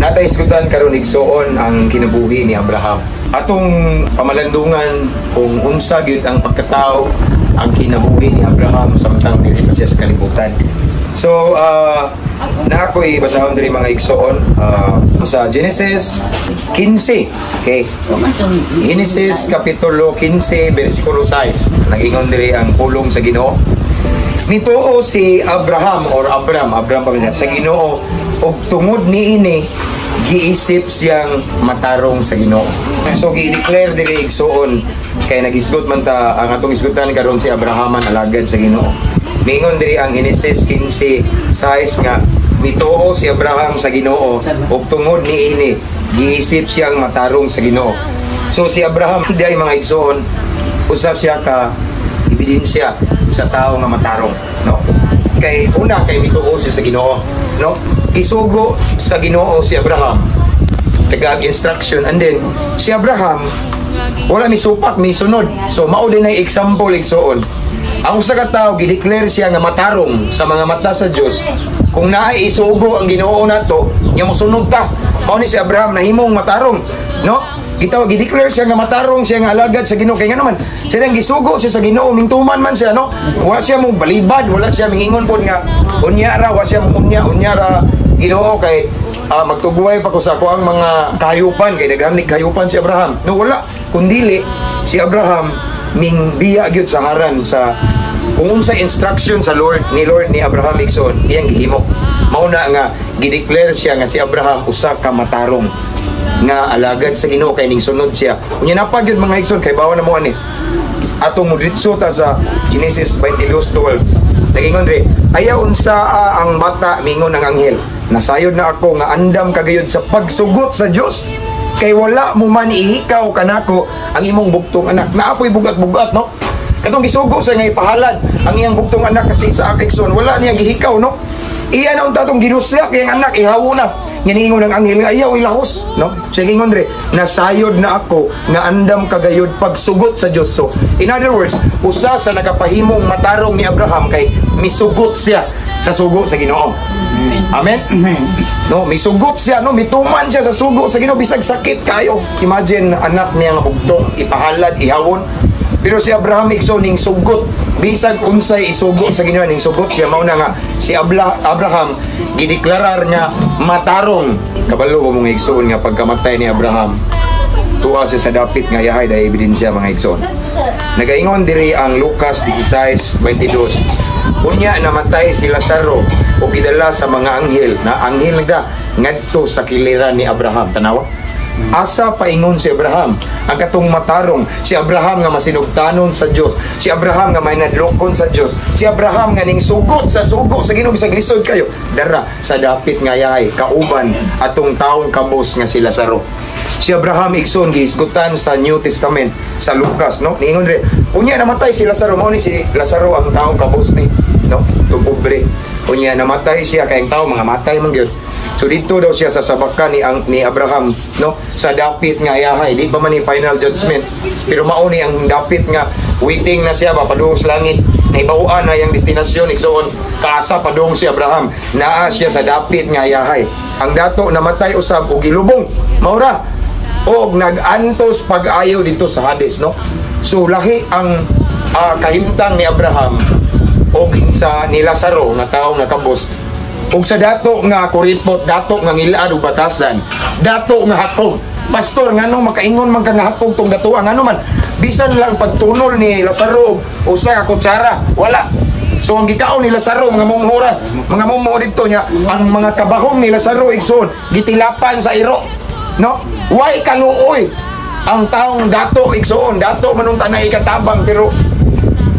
natay isgutan karon igsuon ang kinabuhi ni Abraham. Atong pamalandungan kung unsa gyud ang pagkatao ang kinabuhi ni Abraham samtang dili pa siya sa kalibutan. So, na ako'y basahon diri mga igsuon sa Genesis 15. Okay. Genesis Kapitulo 15, versikulo 6. Nag-ingon diri ang pulong sa Ginoo. Nituo si Abraham or Abram pa siya sa Ginoo ug tungod niini giisip siyang matarong sa Ginoo. So gi-declare diri igsuon kay nagisgot man ta ang atong isgutan karon si Abrahaman alagad sa Ginoo. Mingon diri ang Genesis 15:6 nga nituo si Abraham sa Ginoo ug tungod niini giisip siyang matarong sa Ginoo. So si Abraham diay mga igsoon usa siya ka ebidensya sa tao nga matarong, no? Kay una kay nituo siya sa Ginoo, no? Isugo sa Ginoo si Abraham. Taga-instruction and then si Abraham wala mi supak mi sunod. So mao din ay example igsoon. Ang usa ka tawo gi-declare siya nga matarong sa mga mata sa Dios. Kung naay isugo ang Ginoo nato, nya mosunod ta. Mao ni si Abraham nahimong matarong, no? Gitawag gi-declare siya nga matarong, siya nga alagad sa Ginoo. Kay nga naman siya nang gisugo siya sa Ginoo, mintuman man siya, no? Wa siya mong balibad, wala siya mingingon pod nga unya ra, wa siya mong unya ra Ginoo kay magtugway pa ko sa ako ang mga kahayupan kay daghan kahayupan si Abraham. No, wala kundili si Abraham ming biya gyud sa haran sa kung unsa instruction sa Lord ni Abraham igsoon iyang gihimo. Mao na nga gi-declare siya nga si Abraham usa ka matarong nga alagad sa Ginoo kay ning sunod siya. Unya na pa gyud mga igsoon kay bawa na mo ani. Atong modritso ta sa Genesis 22:12. Nagingon ri, ayaw unsa ang bata mingon ng anghel. Nasayod na ako nga andam kagayod sa pagsugot sa Dios. Kay wala mo man ihikaw kanako ang imong bugtong anak. Naapoy bugat-bugat, no? Katong gisugo sa nga ipahalad ang iyang bugtong anak kasi sa akikson wala niya gihikaw, no? Iyan ang tatong ginusyak yang anak ihawo na. Nganingon ng anghel nga ayaw ilahos, no? Siya gingon re, nasayod na ako nga andam kagayod pagsugot sa Dios. So, in other words, usa sa nakapahimong matarong ni Abraham kay misugot siya sa sugo sa Ginoo. Amen? No, misugot siya, no, mituman siya sa sugo sa Ginoo bisag sakit kayo. Imagine anak niya nga bugtong ipahalad, ihawon. Pero si Abraham igsoon ning sugot bisag unsay isugo sa Ginoo ning sugot siya mao na nga si Abraham gideklarar niya matarong. Kabalo mo mong igsoon nga pagkamatay ni Abraham tuwa siya sa dapit nga yahay dahil ebidensya mga igsoon. Nagaingon diri ang Lucas 16:22. Unya namatay si Lazaro o gidala sa mga anghel na anghel nga ngadto sa kiliran ni Abraham. Tanawa asa paingon si Abraham ang katong matarong si Abraham nga masinugtanon sa Dios, si Abraham nga may nadlokon sa Dios, si Abraham nga ning sugot sa sugo sa Ginoo bisag lisod kayo dara sa dapit nga yahay kauban atong taong kabos nga si Lazaro. Si Abraham igsoon gihisgutan sa New Testament sa Lucas, no? Niingon rin unya namatay si Lazaro, mao ni si Lazaro ang taong kabos ni, no? To pobre unya namatay siya kay ang tao mga matay man gyud. So dito daw siya sa sabakan ni Abraham, no, sa dapit nga yahay. Di pa man ni final judgment, pero mao ni ang dapit nga waiting na siya padung sa langit. Naibawaan na yung destinasyon igsoon kaasa padung si Abraham. Naa siya sa dapit nga yahay. Ang dato namatay usab og gilubong. Maura og nag-antos pag-ayo dito sa Hades, no. So lahi ang kahimtang ni Abraham og sa ni Lazaro nga tawo nga kabos. Ug sa dato nga kuripot, dato nga ngilaan ug batasan, dato nga hakog. Pastor, ngano makaingon man ka nga hakog tong datuan, ngano man bisan lang pagtunol ni Lazaro usa ka kutsara, wala. So ang gikaon ni Lazaro mga mumura, mga mumo dito nya ang mga kabahong ni Lazaro igsoon gitilapan sa iro, no? Way kaluoy ang taong dato igsoon, dato manunta na ikatabang pero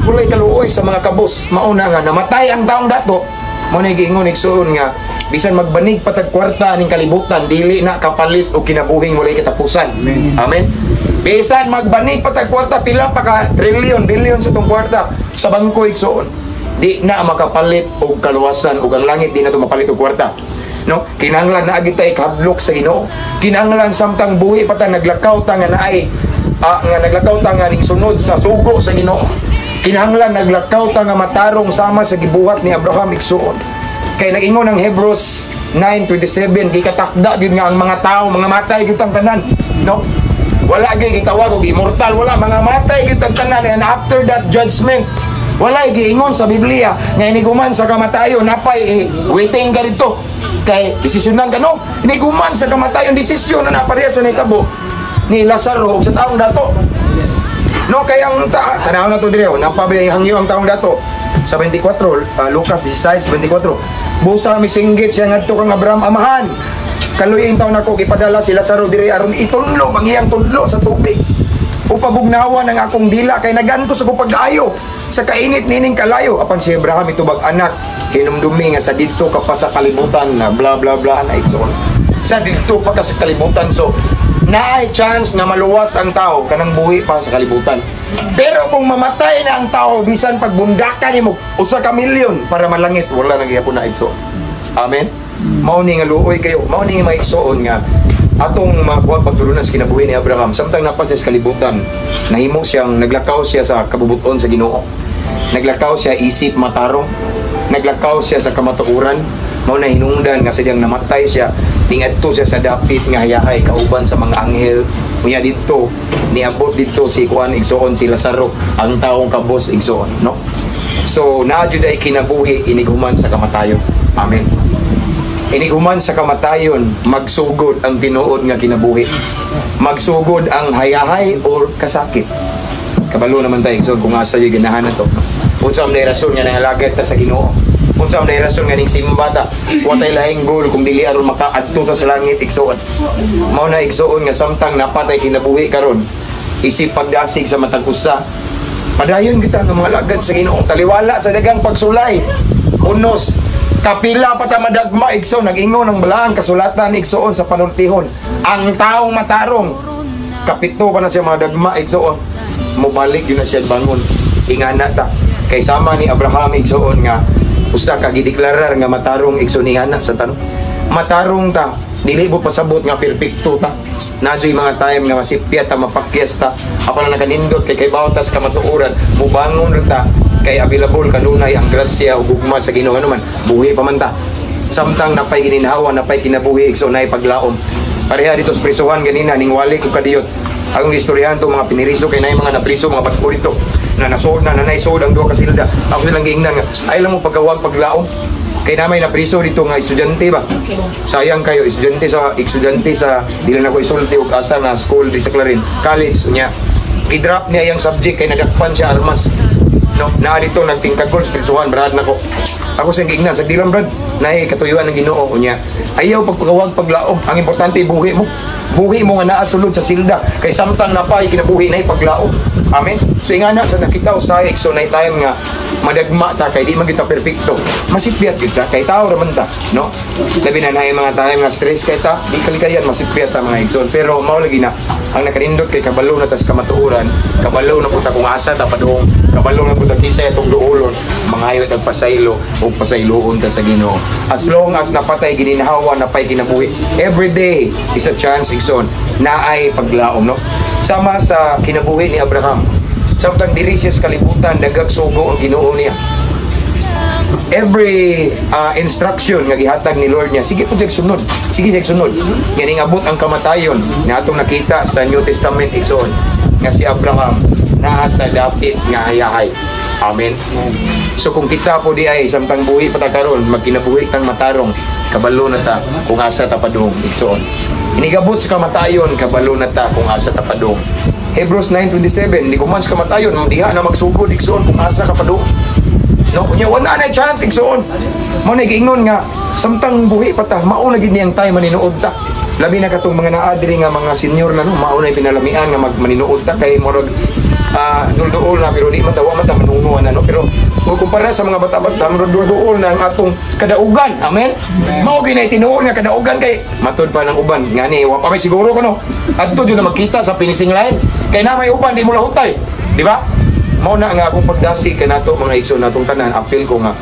walay kaluoy sa mga kabos. Mauna nga namatay ang taong dato. Mo ni giingon igsoon nga bisan magbanig patag kwarta ning kalibutan dili na kapalit og kinabuhing walay katapusan. Amen. Bisan magbanig patag kwarta pila pa ka trillion billion sa tong kwarta sa bangko igsoon di na makapalit og kaluwasan ug ang langit di na to mapalit og kwarta, no? Kinahanglan na agitay kahadlok sa Ginoo. Kinahanglan samtang buhi patang naglakaw ta nga naay nga naglakaw ta nga ning sunod sa sugo sa Ginoo. Kinahanglan naglakaw ta nga matarong sama sa gibuhat ni Abraham igsuon. Kay nag-ingon ang Hebrews 9:27 gikatakda gyud nga ang mga tao mga matay gyud ang tanan, no? Wala gyud gitawag og immortal, wala, mga matay gyud ang tanan, and after that judgment wala giingon sa Biblia nga iniguman sa kamatayon napay waiting ka dito kay desisyonan ka, no? Iniguman sa kamatayon desisyon na napareha sa nitabo ni Lazaro ug sa taong dato, no? Kaya ang tanaw na to dire napabay hangyo ang taong dato sa 24, Lucas 16:24, busa misinggit siya ngadto kang Abraham amahan, kaluyin taon ako gipadala si Lazaro dire aron itudlo ang iyang tudlo sa tubig upabugnawan ang akong dila kay nagantos ako pag-ayo sa kainit nining kalayo. Apan si Abraham itubag anak hinumdumi nga sa didto ka pa sa kalibutan na bla bla bla na igsoon sa didto pa ka sa kalibutan, so naay chance na maluwas ang tao kanang buhi pa sa kalibutan. Pero kung mamatay na ang tao bisan pagbundakan nimo usa ka milyon para malangit, wala nang gihapon na igsoon. Amen. Mao ni nga luoy kayo, mao ni maigsoon nga atong makuha pagtulunan sa kinabuhi ni Abraham samtang napas sa kalibutan, nahimo siyang naglakaw siya sa kabubuton sa Ginoo, naglakaw siya isip matarong, naglakaw siya sa kamatuoran, mao na hinungdan nga sadyang namatay siya tingadto siya sa dapit nga hayahay kauban sa mga anghel. Unya dito niabot dito si kuan igsoon si Lazaro ang taong kabos igsoon, no? So naadyo ay kinabuhi iniguman sa kamatayon. Amen. Iniguman sa kamatayon, magsugod ang tinuod nga kinabuhi. Magsugod ang hayahay or kasakit. Kabalo naman tayo, so kung asa yung ganahan na to. Unsam na rason nga nangalagad ta sa Ginoo. Unsam na rason nga ning simba ta. Watay lahing goal kung dili aron makaadto ta sa langit igsoon. Mao na igsoon nga samtang napatay kinabuhi karon, isip pagdasig sa matag usa. Padayon kita nga mga lagad sa Ginoo, taliwala sa dagang pagsulay. Unos kapila pa ta madagma igsoon, nag-ingon ng balaang kasulatan igsoon sa panultihon. Ang taong matarong kapito pa na siya madagma igsoon, mubalik yun na siya bangon. Ingana ta kay sama ni Abraham igsoon nga usa ka gideklarar nga matarong igsoon, ingana sa tanong matarong ta, dili mo pasabot nga perpekto ta. Nadyo'y mga time nga masipya ta, mapakyas ta. Ako na nakanindot kay bawtas ka matuuran, mubangon rin ta kay available kanunay ang grasya o gugma sa Ginoo naman buhi pa man ta samtang napay gininhawa napay kinabuhi igsoon nay paglaom. Pareha dito sa prisuhan ganina ning wali ko kadiyot akong istoryahan to mga piniriso kay nay mga napriso mga batko dito na nasod na naisod ang duha ka silda. Ako nilang giingnan nga ay lang mo pagkawag paglaom kay namay napriso dito nga estudyante ba, sayang kayo estudyante sa dili na ko isulti og asa na school di sa Clarin College niya i-drop niya yung subject kay nadakpan siya armas, no? Na dito nagtingkag goals prisuhan brad nako. Ako sa gignan sa dilam brad nay katuyuan ng Ginoo unya. Ayaw pagpagawag paglaom, ang importante buhi mo. Buhi mo nga naa sulod sa silda kay samtang napay kinabuhi nay paglaom. Amen. So ingana sa nakita usay so nay time nga madagma ta kay di man kita perpekto. Masipyat kita kay tao ra man ta, no? Labi na nay mga time nga stress kay ta, di kalikayan masipyat ta mga igsoon. Pero mao lagi na ang nakanindot kay kabalo na tas kamatuoran, kabalo na punta kung asa ta padung, kabalo na punta kisay atong duolon, mangayo tag pasaylo o pasayloon ta sa Ginoo. As long as napatay gininhawa napay kinabuhi, every day is a chance igsoon na ay paglaom, no? Sama sa kinabuhi ni Abraham. Samtang diri siya sa kalibutan, dagag sugo ang Ginoo niya. Every instruction nga gihatag ni Lord niya, sige po sunod. Sige sunod. Yan abot ang kamatayon na atong nakita sa New Testament igsoon nga si Abraham naa sa dapit nga hayahay. Amen. So kung kita po di ay samtang buhi pa ta karon, magkinabuhi tang matarong, kabalo na ta kung asa ta padung igsoon. Inigabot sa kamatayon, kabalo na ta kung asa ta padung. Hebrews 9:27, di kuman sa kamatayon, diha na magsugod igsoon kung asa ka padung. No, kunya wala na chance igsoon. Mao na giingon nga samtang buhi pa ta, mao na gid niyang time maninuod ta. Labi na katong mga naadiri nga mga senior na no, mao na pinalamian nga maninuod ta kay murag dul-duol na pero di man tawa man ta manunguan na no, pero kung kumpara sa mga bata-bata murag dul-duol na ang atong kadaugan. Amen. Mao ginay tinuod nga kadaugan kay matud pa ng uban ngani wa pa may siguro kuno adto jud na makita sa finishing line kay na may uban di mo lahutay, di ba? Mao na nga akong pagdasi kay nato mga igsoon natong tanan, apil ko nga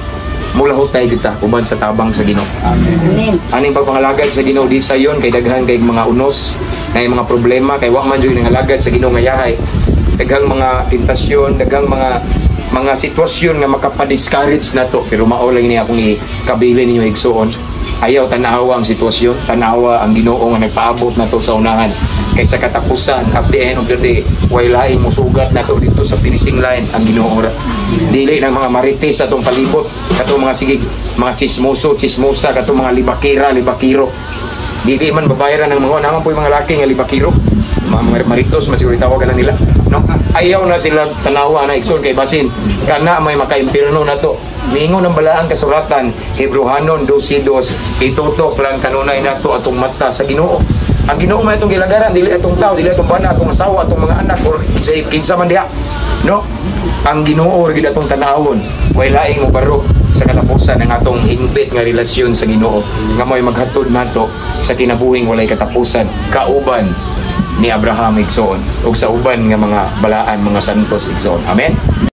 mula hutay kita uban sa tabang sa Ginoo. Amen. Aning pagpangalagad sa Ginoo di sayon kay daghan kay mga unos, kay mga problema kay wa man jud nangalagad sa Ginoo nga yahay. Daghang mga tentasyon, daghang mga sitwasyon nga makapa-discourage nato pero mao lang ni akong ikabili ninyo igsoon Ayaw tanawa ang sitwasyon, tanawa ang Ginoo nga nagpaabot na to sa unahan. Kaysa katapusan, at the end of the day, way laing musugat na to dito sa finishing line ang Ginoo. Dili ng mga marites atong palibot, katong mga sigig, mga chismosa, katong mga libakiro. Dili man babayaran ng mga naman po yung mga laki nga libakiro. Mga maritos, masiguro tawagan na nila. No? Ayaw na sila tanawa na igsoon kay basin. Kana may makaimpirno na to. Miingon ng balaang kasuratan, Hebrehanon 12:2, itutok lang kanunay na to atong mata sa Ginoo. Ang Ginoo man itong gilagaran, dili atong tao, dili atong bana, atong asawa, atong mga anak, or kinsa man diha. No? Ang Ginoo gid atong tanawon. Way laing mo baro sa katapusan ng atong hingbit nga relasyon sa Ginoo nga may maghatod nato sa kinabuhing walay katapusan, kauban ni Abraham igsoon ug sa uban nga mga balaan, mga santos igsoon. Amen.